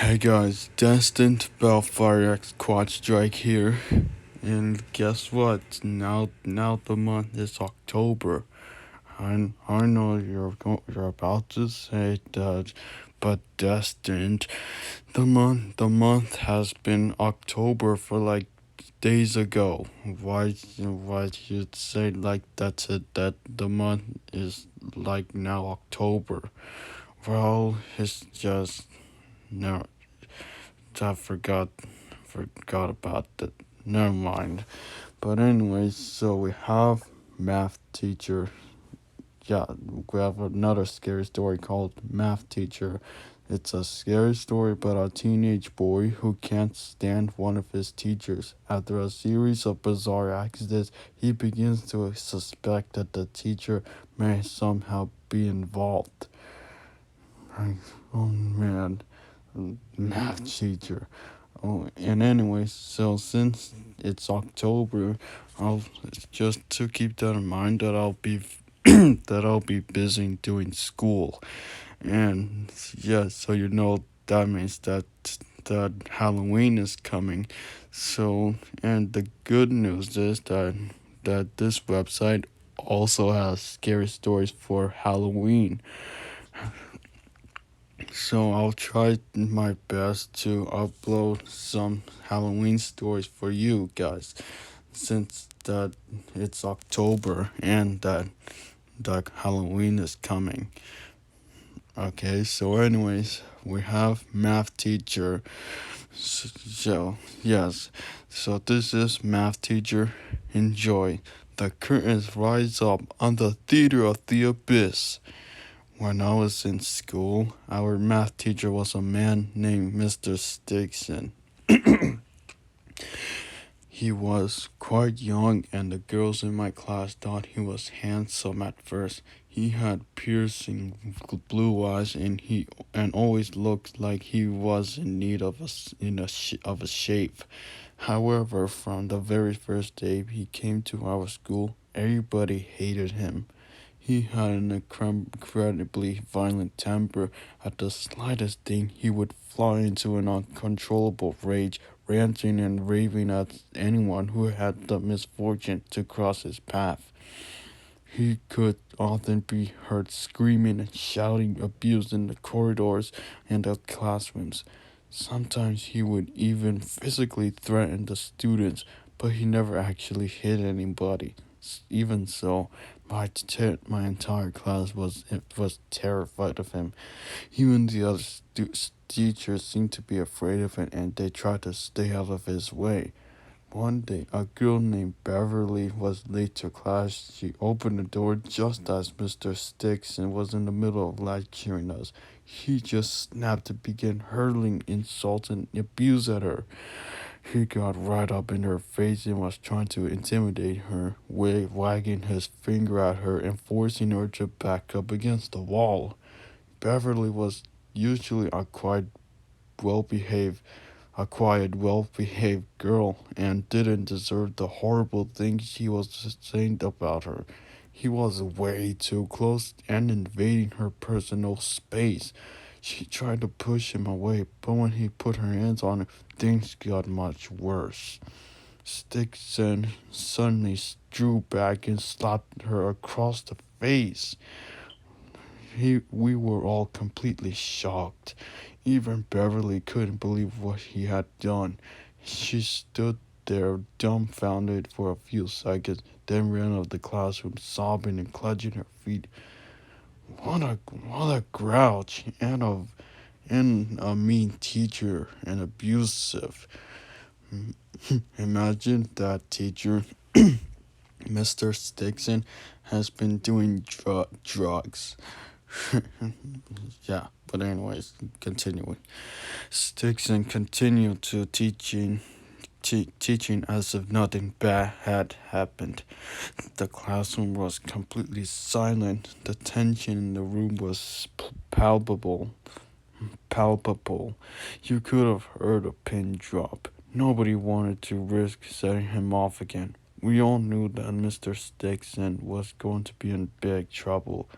Hey guys, Destined Bellfire X Quad Strike here, and guess what? Now the month is October. I know you're about to say that, but Destined, the month has been October for like days ago. Why you'd say like that's it? That the month is like now October. Well, it's just no. I forgot about that. Never mind. But anyways, so we have math teacher. Yeah, we have another scary story called Math Teacher. It's a scary story about a teenage boy who can't stand one of his teachers. After a series of bizarre accidents, he begins to suspect that the teacher may somehow be involved. Oh man, math teacher. Oh, and anyways, so since it's October, I'll just to keep that in mind that I'll be that I'll be busy doing school, and yeah, so that means that Halloween is coming. So, and the good news is that this website also has scary stories for Halloween. So I'll try my best to upload some Halloween stories for you guys, since that it's October and that Halloween is coming. Okay, so anyways, we have math teacher. So yes, so this is math teacher. Enjoy. The curtains rise up on the theater of the abyss. When I was in school, our math teacher was a man named Mr. Stigson. He was quite young, and the girls in my class thought he was handsome at first. He had piercing blue eyes, and always looked like he was in need of a shave. However, from the very first day he came to our school, everybody hated him. He had an incredibly violent temper. At the slightest thing, he would fly into an uncontrollable rage, ranting and raving at anyone who had the misfortune to cross his path. He could often be heard screaming and shouting abuse in the corridors and the classrooms. Sometimes he would even physically threaten the students, but he never actually hit anybody. Even so, my entire class was terrified of him. Even the other teachers seemed to be afraid of him, and they tried to stay out of his way. One day, a girl named Beverly was late to class. She opened the door just as Mr. Stickson was in the middle of lecturing us. He just snapped and began hurling insults and abuse at her. He got right up in her face and was trying to intimidate her, wagging his finger at her and forcing her to back up against the wall. Beverly was usually well behaved a quiet, well behaved girl and didn't deserve the horrible things he was saying about her. He was way too close and invading her personal space. She tried to push him away, but when he put her hands on her, things got much worse. Stickson suddenly drew back and slapped her across the face. We were all completely shocked. Even Beverly couldn't believe what he had done. She stood there dumbfounded for a few seconds, then ran out of the classroom sobbing and clutching her feet. What a grouch and a mean teacher and abusive. Imagine that teacher, Mr. Stickson, has been doing drugs. Yeah, but anyways, continuing. Stickson continued to teaching as if nothing bad had happened. The classroom was completely silent. The tension in the room was palpable. You could have heard a pin drop. Nobody wanted to risk setting him off again. We all knew that Mr. Stickson was going to be in big trouble.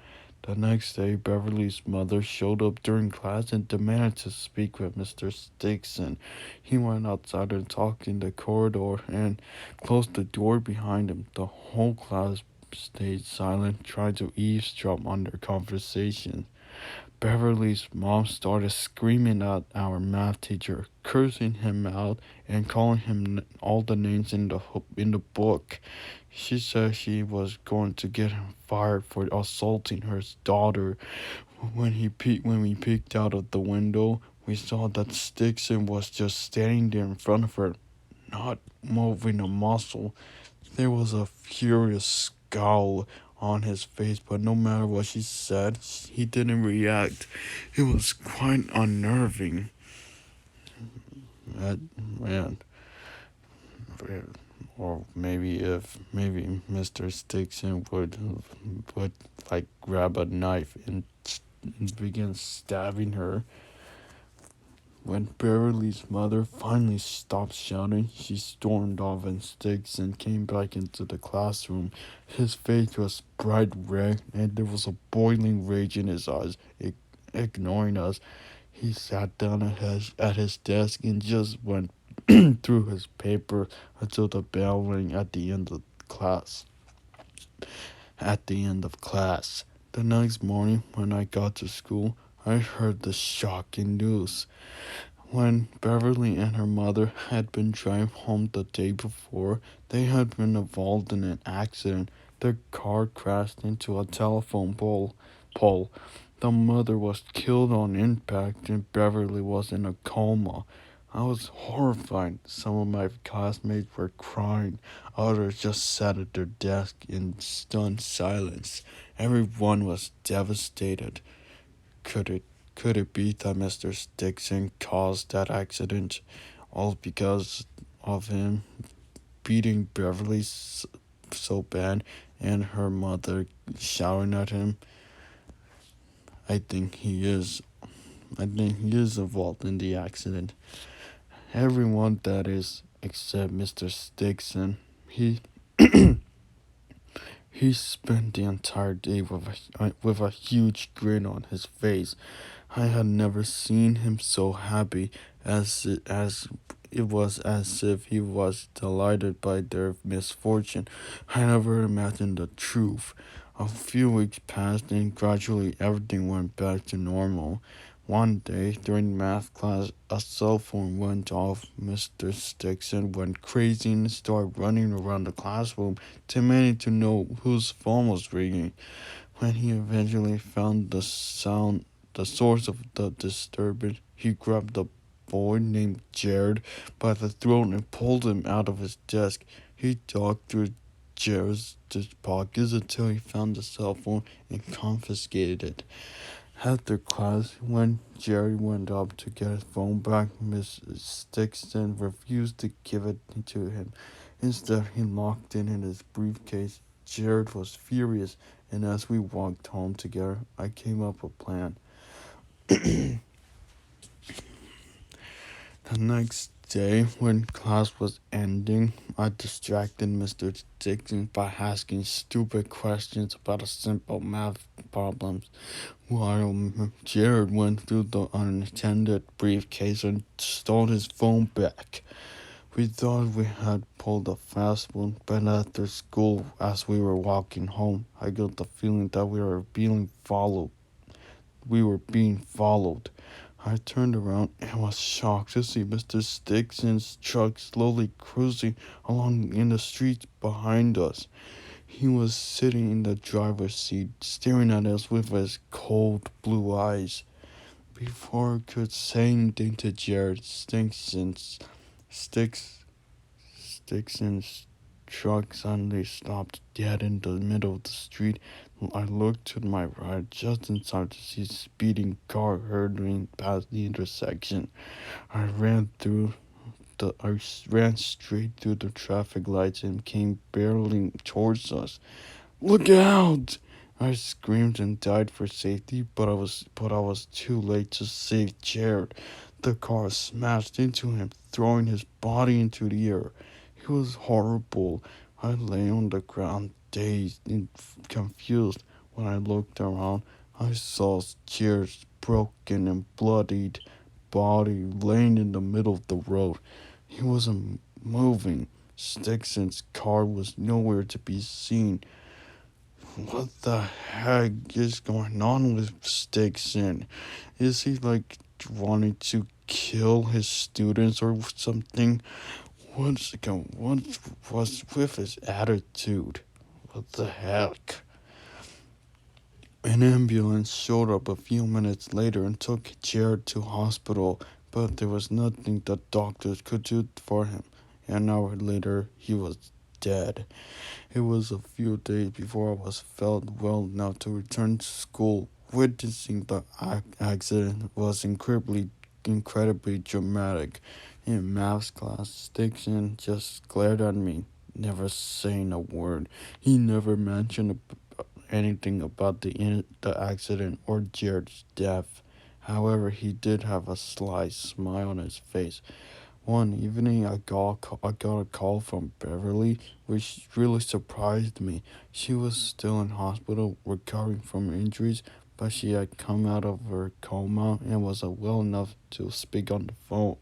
The next day, Beverly's mother showed up during class and demanded to speak with Mr. Dixon. He went outside and talked in the corridor and closed the door behind him. The whole class stayed silent, trying to eavesdrop on their conversation. Beverly's mom started screaming at our math teacher, cursing him out and calling him all the names in the book. She said she was going to get him fired for assaulting her daughter. When we peeked out of the window, we saw that Stixon was just standing there in front of her, not moving a muscle. There was a furious scowl on his face, but no matter what she said, he didn't react. It was quite unnerving. That man, or maybe Mr. Stixon would like grab a knife and begin stabbing her. When Beverly's mother finally stopped shouting, she stormed off and Stixon came back into the classroom. His face was bright red and there was a boiling rage in his eyes. Ignoring us, he sat down at his desk and just went through his paper until the bell rang at the end of class. The next morning, when I got to school, I heard the shocking news. When Beverly and her mother had been driving home the day before, they had been involved in an accident. Their car crashed into a telephone pole. The mother was killed on impact and Beverly was in a coma. I was horrified. Some of my classmates were crying. Others just sat at their desk in stunned silence. Everyone was devastated. Could it could it be that Mr. Dixon caused that accident all because of him beating Beverly so bad and her mother shouting at him? I think he is. I think he is involved in the accident. Everyone, that is, except Mr. Dixon. He spent the entire day with a huge grin on his face. I had never seen him so happy, as it was as if he was delighted by their misfortune. I never imagined the truth. A few weeks passed and gradually everything went back to normal. One day during math class, a cell phone went off. Mr. Dixon went crazy and started running around the classroom, demanding to know whose phone was ringing. When he eventually found the source of the disturbance, he grabbed a boy named Jared by the throat and pulled him out of his desk. He dug through Jared's pockets until he found the cell phone and confiscated it. After class, when Jerry went up to get his phone back, Miss Dixon refused to give it to him. Instead, he locked it in his briefcase. Jared was furious, and as we walked home together, I came up with a plan. The next day, when class was ending, I distracted Mr. Dixon by asking stupid questions about a simple math problem, while Jared went through the unattended briefcase and stole his phone back. We thought we had pulled a fast one, but after school, as we were walking home, I got the feeling that we were being followed. I turned around and was shocked to see Mr. Dixon's truck slowly cruising along in the street behind us. He was sitting in the driver's seat, staring at us with his cold blue eyes. Before I could say anything to Jared, Sticks, Dixon's truck suddenly stopped dead in the middle of the street. I looked to my right just in time to see a speeding car hurtling past the intersection. I ran straight through the traffic lights and came barreling towards us. Look out! I screamed and died for safety, but I was too late to save Jared. The car smashed into him, throwing his body into the air. It was horrible. I lay on the ground, dazed and confused. When I looked around, I saw Jared's broken and bloodied body laying in the middle of the road. He wasn't moving. Stixon's car was nowhere to be seen. What the heck is going on with Stixon? Is he like wanting to kill his students or something? What was with his attitude? What the heck? An ambulance showed up a few minutes later and took Jared to hospital, but there was nothing the doctors could do for him. An hour later, he was dead. It was a few days before I was felt well enough to return to school. Witnessing the accident was incredibly dramatic. In math class, Dixon just glared at me, never saying a word. He never mentioned anything about the accident or Jared's death. However, he did have a sly smile on his face. One evening, I got a call from Beverly, which really surprised me. She was still in hospital recovering from injuries, but she had come out of her coma and was well enough to speak on the phone.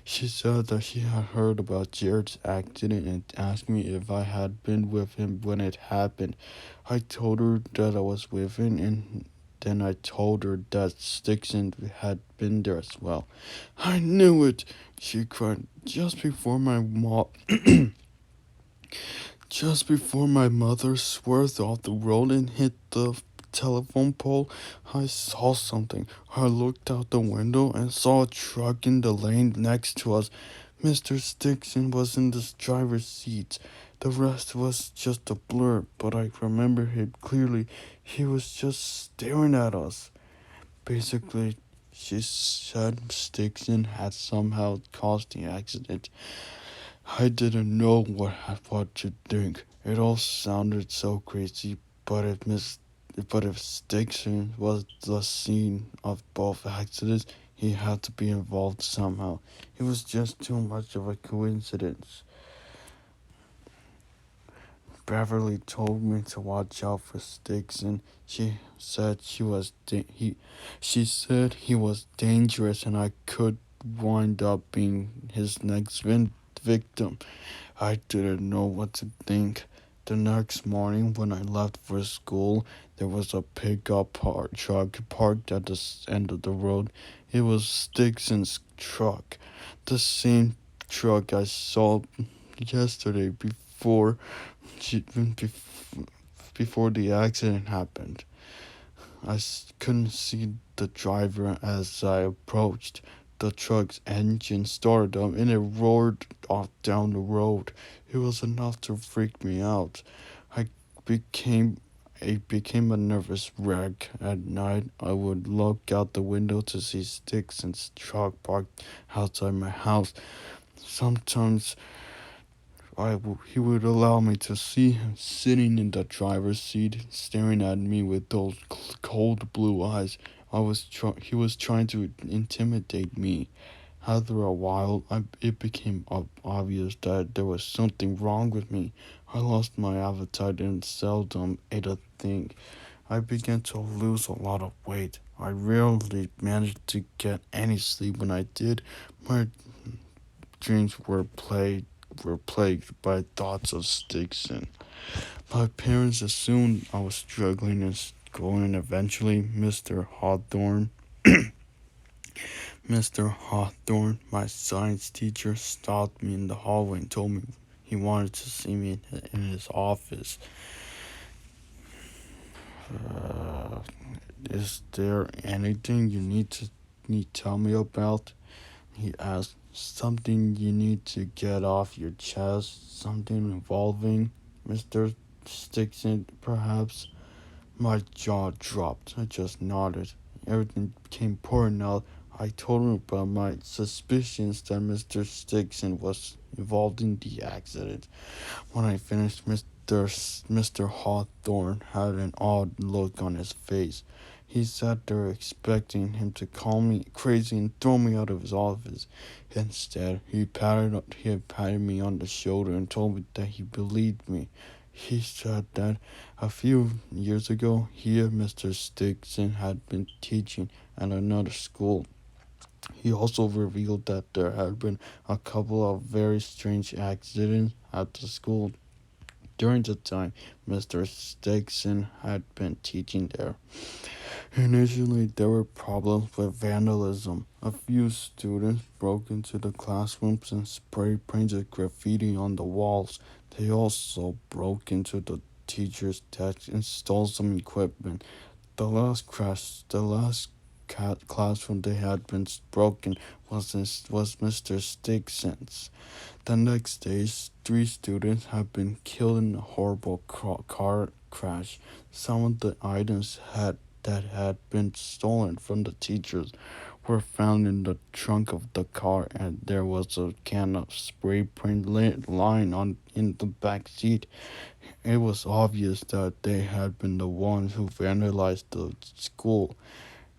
She said that she had heard about Jared's accident and asked me if I had been with him when it happened. I told her that I was with him, and then I told her that Stixon had been there as well. I knew it, she cried. Just before my mother swerved off the road and hit the telephone pole, I saw something. I looked out the window and saw a truck in the lane next to us. Mr. Stixon was in the driver's seat. The rest was just a blur, but I remember him clearly. He was just staring at us. Basically, she said Stixon had somehow caused the accident. I didn't know what to think. It all sounded so crazy, but if Stixon was the scene of both accidents, he had to be involved somehow. It was just too much of a coincidence. Beverly told me to watch out for Stixon. She said he was dangerous and I could wind up being his next victim. I didn't know what to think. The next morning, when I left for school, there was a truck parked at the end of the road. It was Stixon's truck, the same truck I saw yesterday before the accident happened. Couldn't see the driver as I approached. The truck's engine started up and it roared off down the road. It was enough to freak me out. I became it became a nervous wreck. At night, I would look out the window to see Stixon's truck parked outside my house. Sometimes he would allow me to see him sitting in the driver's seat, staring at me with those cold blue eyes. He was trying to intimidate me. After a while, it became obvious that there was something wrong with me. I lost my appetite and seldom ate a thing. I began to lose a lot of weight. I rarely managed to get any sleep. When I did, my dreams were plagued by thoughts of Stixon. My parents assumed I was struggling in school, and eventually Mr. Hawthorne, my science teacher, stopped me in the hallway and told me he wanted to see me in his office. Uh, is there anything you need to tell me about? He asked. Something you need to get off your chest? Something involving Mr. Stixon, perhaps? My jaw dropped. I just nodded. Everything became pouring out. I told him about my suspicions that Mr. Stixon was involved in the accident. When I finished, Mr. Hawthorne had an odd look on his face. He sat there expecting him to call me crazy and throw me out of his office. Instead, he patted me on the shoulder and told me that he believed me. He said that a few years ago, he and Mr. Stickson had been teaching at another school. He also revealed that there had been a couple of very strange accidents at the school during the time Mr. Stickson had been teaching there. Initially, there were problems with vandalism. A few students broke into the classrooms and spray painted graffiti on the walls. They also broke into the teacher's desk and stole some equipment. The last classroom they had been broken was Mr. Stickson's. The next day, three students have been killed in a horrible car crash. Some of the items that had been stolen from the teachers were found in the trunk of the car, and there was a can of spray paint lying on in the back seat. It was obvious that they had been the ones who vandalized the school.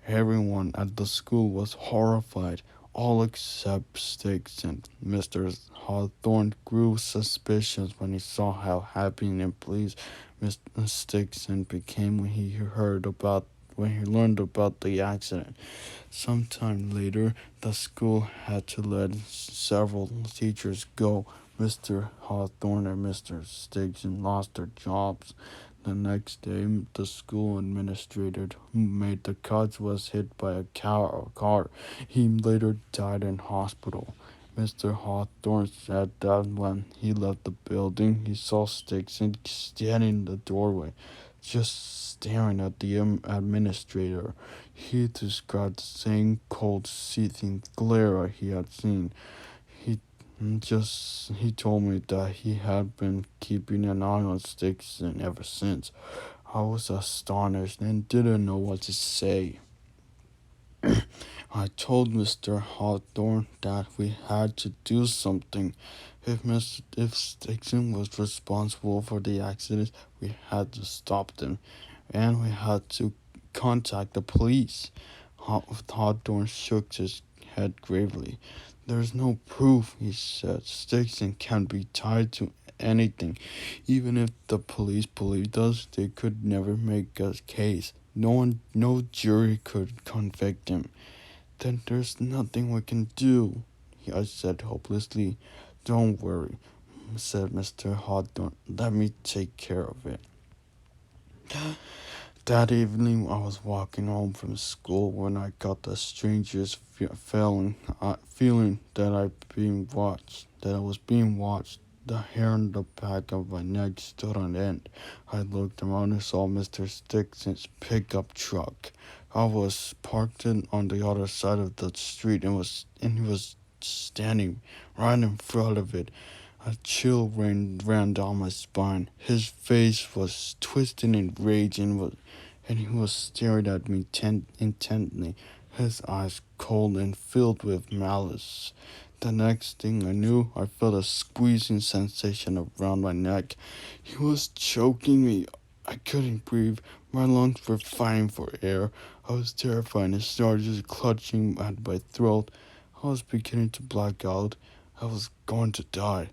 Everyone at the school was horrified, all except Sticks, and Mr. Hawthorne grew suspicious when he saw how happy and pleased Mr. Stickson became when he learned about the accident. Sometime later, the school had to let several teachers go. Mr. Hawthorne and Mr. Stigson lost their jobs. The next day, the school administrator who made the cuts was hit by a car. He later died in hospital. Mr. Hawthorne said that when he left the building, he saw Stigson standing in the doorway, just staring at the administrator. He described the same cold, seething glare he had seen. He he told me that he had been keeping an eye on Stickson ever since. I was astonished and didn't know what to say. I told Mr. Hawthorne that we had to do something. If Stickson was responsible for the accident, we had to stop them, and we had to contact the police. Hawthorne shook his head gravely. There's no proof, he said. Stickson can't be tied to anything. Even if the police believed us, they could never make a case. No jury could convict him. Then there's nothing we can do, I said hopelessly. Don't worry, said Mr. Hawthorne. Let me take care of it. That evening, I was walking home from school when I got the strangest feeling that I was being watched. The hair on the back of my neck stood on end. I looked around and saw Mr. Stickson's pickup truck. I was parked on the other side of the street and he was standing right in front of it. A chill ran down my spine. His face was twisted in rage and he was staring at me intently, his eyes cold and filled with malice. The next thing I knew, I felt a squeezing sensation around my neck. He was choking me. I couldn't breathe. My lungs were fighting for air. I was terrified and started just clutching at my throat. I was beginning to black out. I was going to die.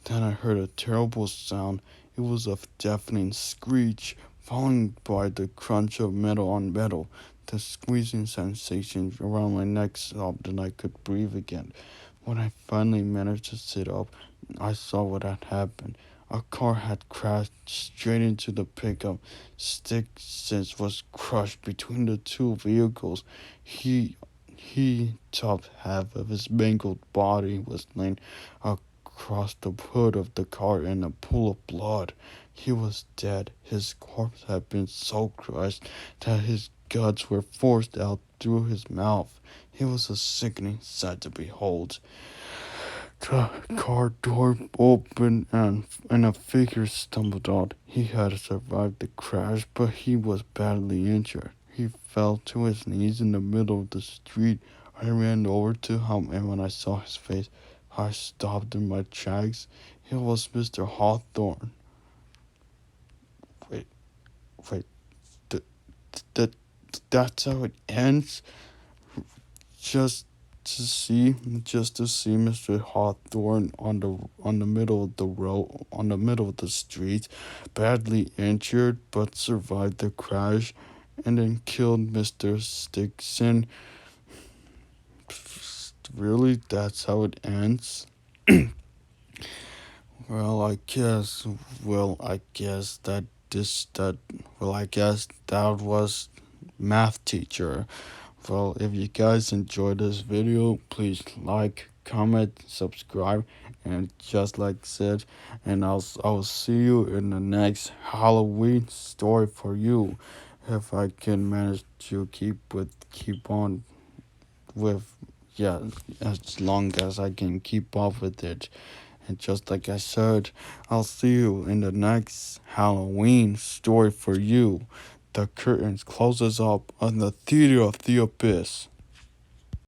Then I heard a terrible sound. It was a deafening screech, followed by the crunch of metal on metal. The squeezing sensation around my neck stopped and I could breathe again. When I finally managed to sit up, I saw what had happened. A car had crashed straight into the pickup. Stickson was crushed between the two vehicles. He top half of his mangled body was laying across the hood of the car in a pool of blood. He was dead. His corpse had been so crushed that his guts were forced out through his mouth. It was a sickening sight to behold. The car door opened and a figure stumbled out. He had survived the crash, but he was badly injured. He fell to his knees in the middle of the street. I ran over to him, and when I saw his face, I stopped in my tracks. It was Mr. Hawthorne. Wait, wait, th- th- that's how it ends? Just to see Mr. Hawthorne on the middle of the road on the middle of the street, badly injured but survived the crash, and then killed Mr. Stickson. Really, that's how it ends. Well, I guess. Well, I guess that this that. Well, I guess that was math teacher. Well, if you guys enjoyed this video, please like, comment, subscribe, and just like said, and I'll see you in the next Halloween story for you, if I can manage to keep on with, yeah, as long as I can keep up with it. And just like I said, I'll see you in the next Halloween story for you. The curtains closes up on the Theater of the Abyss.